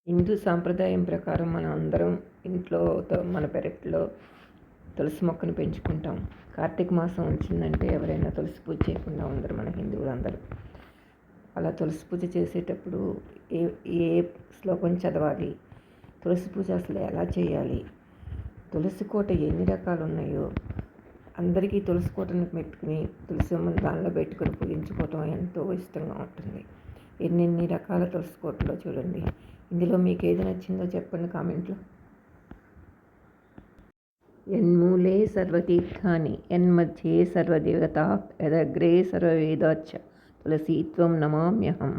హిందూ సాంప్రదాయం ప్రకారం మనం అందరం ఇంట్లో మన పెరట్లో తులసి మొక్కను పెంచుకుంటాం. కార్తీక మాసం వచ్చిందంటే ఎవరైనా తులసి పూజ చేయకుండా ఉండరు మన హిందువులందరూ. అలా తులసి పూజ చేసేటప్పుడు ఏ ఏ శ్లోకం చదవాలి, తులసి పూజ అసలు ఎలా చేయాలి, తులసి కోట ఎన్ని రకాలు ఉన్నాయో, అందరికీ తులసి కోటను పెట్టుకుని తులసి దానిలో పెట్టుకుని పూజించుకోవటం ఎంతో ఇష్టంగా ఉంటుంది. ఎన్నెన్ని రకాల తులసి కోటలో చూడండి. ఇందులో మీకు ఏది నచ్చిందో చెప్పండి కామెంట్లో. యన్మూలే సర్వతీర్థాని యన్మధ్యే సర్వదేవతా యదగ్రే సర్వవేదాచ్చ తులసీత్వం నమామ్యహం.